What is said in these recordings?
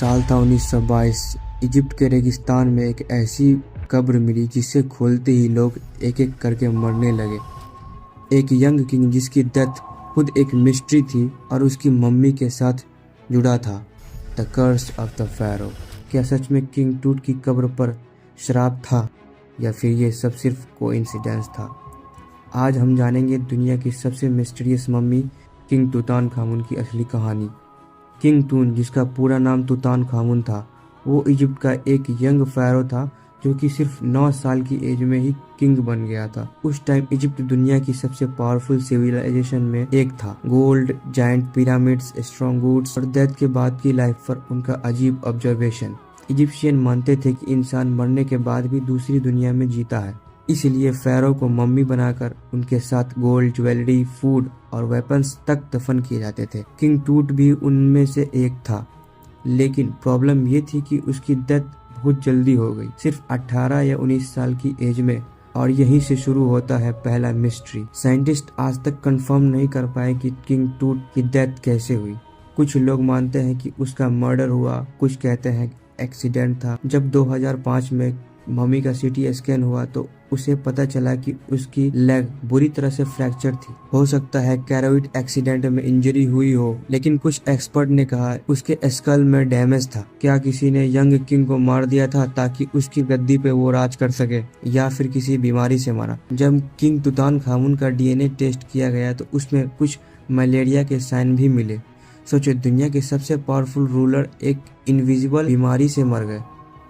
साल था 1922। इजिप्ट के रेगिस्तान में एक ऐसी कब्र मिली जिसे खोलते ही लोग एक एक करके मरने लगे। एक यंग किंग जिसकी डेथ खुद एक मिस्ट्री थी और उसकी मम्मी के साथ जुड़ा था। The curse of the pharaoh. क्या सच में किंग टूट की कब्र पर श्राप था या फिर ये सब सिर्फ कोइंसिडेंस था? आज हम जानेंगे दुनिया की सबसे मिस्टीरियस मम्मी किंग तूतानखामुन की असली कहानी। किंग टून, जिसका पूरा नाम तूतानखामुन था, वो इजिप्ट का एक यंग फ़ारो था जो कि सिर्फ 9 साल की एज में ही किंग बन गया था। उस टाइम इजिप्ट दुनिया की सबसे पावरफुल सिविलाइजेशन में एक था। Gold, giant pyramids, strong woods और डेथ के बाद की लाइफ पर उनका अजीब ऑब्जर्वेशन। इजिप्शियन मानते थे कि इंसान मरने के बाद भी दूसरी दुनिया में जीता है, इसलिए फ़ारो को मम्मी बनाकर उनके साथ गोल्ड, ज्वेलरी, फूड और वेपन्स तक दफन किए जाते थे। किंग टूट भी उनमें से एक था, लेकिन प्रॉब्लम ये थी कि उसकी डेथ बहुत जल्दी हो गई, सिर्फ 18 या 19 साल की एज में। और यहीं से शुरू होता है पहला मिस्ट्री। साइंटिस्ट आज तक कंफर्म नहीं कर पाए कि किंग टूट की डेथ कैसे हुई। कुछ लोग मानते हैं कि उसका मर्डर हुआ, कुछ कहते हैं एक्सीडेंट था। जब 2005 में मम्मी का सीटी स्कैन हुआ तो उसे पता चला कि उसकी लेग बुरी तरह से फ्रैक्चर थी। हो सकता है कैरोइड एक्सीडेंट में इंजरी हुई हो, लेकिन कुछ एक्सपर्ट ने कहा उसके स्कल में डैमेज था। क्या किसी ने यंग किंग को मार दिया था ताकि उसकी गद्दी पे वो राज कर सके, या फिर किसी बीमारी से मारा? जब किंग तूतानखामुन का डीएनए टेस्ट किया गया तो उसमें कुछ मलेरिया के साइन भी मिले। सोचो, दुनिया के सबसे पावरफुल रूलर एक इनविजिबल बीमारी से मर गए।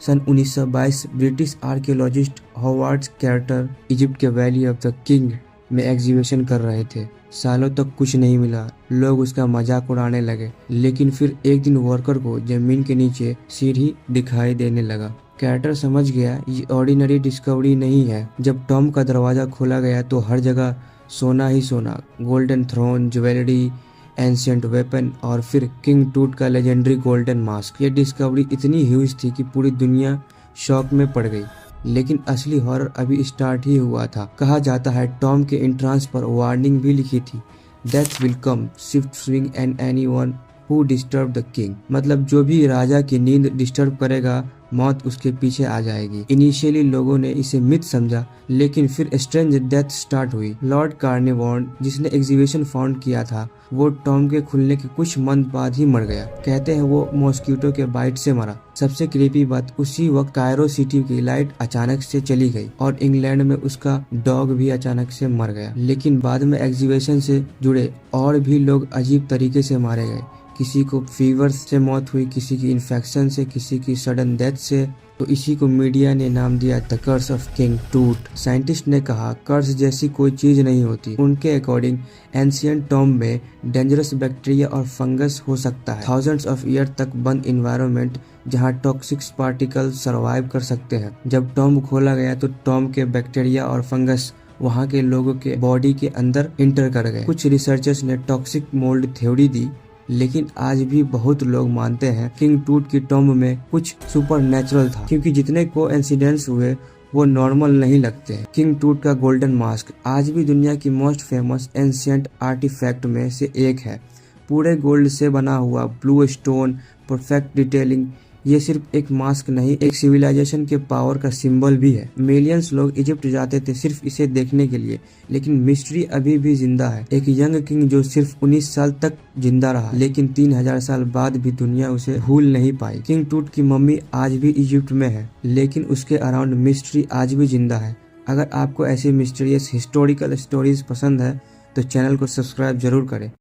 सन 1922 British archaeologist Howard Carter Egypt के वैली ऑफ द किंग में एग्जीबिशन कर रहे थे। सालों तक कुछ नहीं मिला, लोग उसका मजाक उड़ाने लगे। लेकिन फिर एक दिन वर्कर को जमीन के नीचे सीढ़ी दिखाई देने लगा। कार्टर समझ गया ये ऑर्डिनरी डिस्कवरी नहीं है। जब टॉम का दरवाजा खोला गया तो हर जगह सोना ही सोना, golden throne, jewellery, ancient weapon और फिर किंग टूट का लेजेंडरी गोल्डन मास्क। ये डिस्कवरी इतनी ह्यूज थी कि पूरी दुनिया शॉक में पड़ गई। लेकिन असली हॉरर अभी स्टार्ट ही हुआ था। कहा जाता है टॉम के एंट्रेंस पर वार्निंग भी लिखी थी, death will come, Swift swing and anyone who disturb the king. मतलब जो भी राजा की नींद डिस्टर्ब करेगा, मौत उसके पीछे आ जाएगी। इनिशियली लोगों ने इसे मिथ समझा, लेकिन फिर स्ट्रेंज डेथ स्टार्ट हुई। लॉर्ड कार्निवॉन, जिसने एग्जीबिशन फाउंड किया था, वो टॉम के खुलने के कुछ मंथ बाद ही मर गया। कहते हैं वो मॉस्किटो के बाइट से मरा। सबसे क्रीपी बात, उसी वक्त कायरो सिटी की लाइट अचानक से चली गई और इंग्लैंड में उसका डॉग भी अचानक से मर गया। लेकिन बाद में एग्जीबिशन से जुड़े और भी लोग अजीब तरीके से मारे गए। किसी को फीवर से मौत हुई, किसी की इन्फेक्शन से, किसी की सडन डेथ से। तो इसी को मीडिया ने नाम दिया द कर्स ऑफ किंग टूट। साइंटिस्ट ने कहा कर्स जैसी कोई चीज नहीं होती। उनके अकॉर्डिंग एंशिएंट टॉम में डेंजरस बैक्टीरिया और फंगस हो सकता है। थाउजेंड्स ऑफ ईयर तक बंद इन्वायरमेंट जहां टॉक्सिक पार्टिकल सर्वाइव कर सकते हैं। जब टॉम खोला गया तो टॉम के बैक्टीरिया और फंगस वहां के लोगों के बॉडी के अंदर इंटर कर गए। कुछ रिसर्चर्स ने टॉक्सिक मोल्ड थ्योरी दी, लेकिन आज भी बहुत लोग मानते हैं किंग टूट की टॉम्ब में कुछ सुपर नेचुरल था, क्योंकि जितने कोइंसिडेंस हुए वो नॉर्मल नहीं लगते हैं। किंग टूट का गोल्डन मास्क आज भी दुनिया की मोस्ट फेमस एंशिएंट आर्टिफैक्ट में से एक है। पूरे गोल्ड से बना हुआ, ब्लू स्टोन, परफेक्ट डिटेलिंग। ये सिर्फ एक मास्क नहीं, एक सिविलाइजेशन के पावर का सिंबल भी है। मिलियंस लोग इजिप्ट जाते थे सिर्फ इसे देखने के लिए, लेकिन मिस्ट्री अभी भी जिंदा है। एक यंग किंग जो सिर्फ 19 साल तक जिंदा रहा, लेकिन 3000 साल बाद भी दुनिया उसे भूल नहीं पाई। किंग टूट की मम्मी आज भी इजिप्ट में है, लेकिन उसके अराउंड मिस्ट्री आज भी जिंदा है। अगर आपको ऐसी मिस्टीरियस हिस्टोरिकल स्टोरीज पसंद है तो चैनल को सब्सक्राइब जरूर करें।